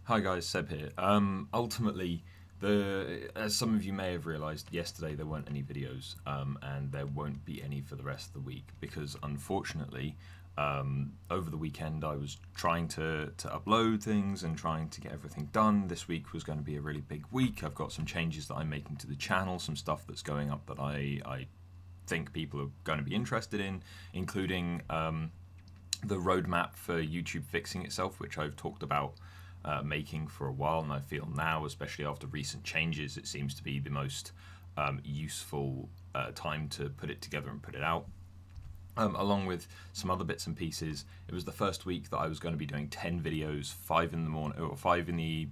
Hi guys, Seb here. Ultimately, as some of you may have realised, yesterday there weren't any videos, and there won't be any for the rest of the week because unfortunately, over the weekend I was trying to upload things and trying to get everything done. This week was going to be a really big week. I've got some changes that I'm making to the channel, some stuff that's going up that I think people are going to be interested in, including the roadmap for YouTube fixing itself, which I've talked about making for a while, and I feel now, especially after recent changes, it seems to be the most useful time to put it together and put it out. Along with some other bits and pieces, it was the first week that I was going to be doing 10 videos, 5 in the morning, or 5 in the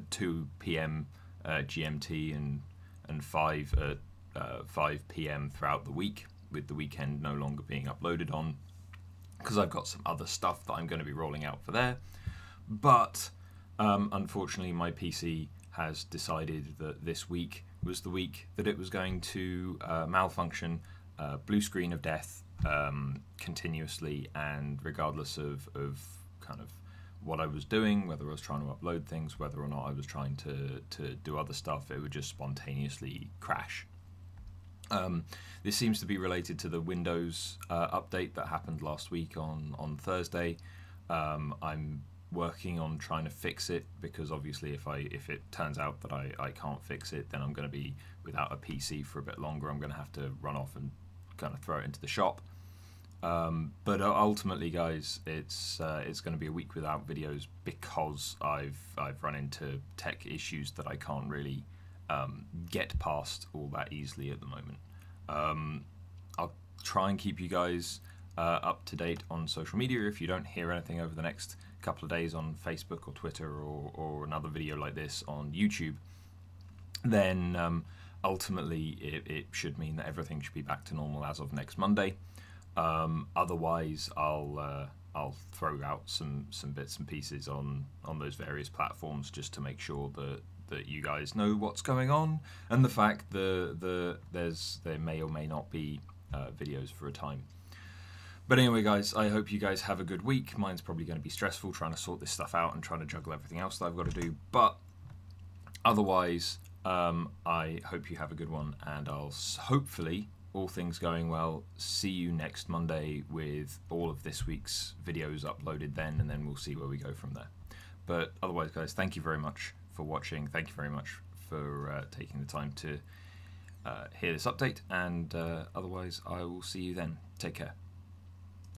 2 p.m. GMT, and 5 at 5 p.m. throughout the week, with the weekend no longer being uploaded on, because I've got some other stuff that I'm going to be rolling out for there. But unfortunately, my PC has decided that this week was the week that it was going to malfunction, blue screen of death, continuously, and regardless of kind of what I was doing, whether I was trying to upload things, whether or not I was trying to do other stuff, it would just spontaneously crash. This seems to be related to the Windows update that happened last week on Thursday. I'm working on trying to fix it, because obviously if it turns out that I can't fix it, then I'm going to be without a PC for a bit longer. I'm going to have to run off and kind of throw it into the shop. But ultimately, guys, it's going to be a week without videos because I've run into tech issues that I can't really get past all that easily at the moment. I'll try and keep you guys up to date on social media. If you don't hear anything over the next couple of days on Facebook or Twitter, or another video like this on YouTube, then ultimately it should mean that everything should be back to normal as of next Monday. Otherwise, I'll throw out some bits and pieces on those various platforms just to make sure that you guys know what's going on, and the fact that there may or may not be videos for a time. But anyway, guys, I hope you guys have a good week. Mine's probably going to be stressful trying to sort this stuff out and trying to juggle everything else that I've got to do. But otherwise, I hope you have a good one, and I'll hopefully, all things going well, see you next Monday with all of this week's videos uploaded then, and then we'll see where we go from there. But otherwise, guys, thank you very much for watching. Thank you very much for taking the time to hear this update, and otherwise I will see you then. Take care.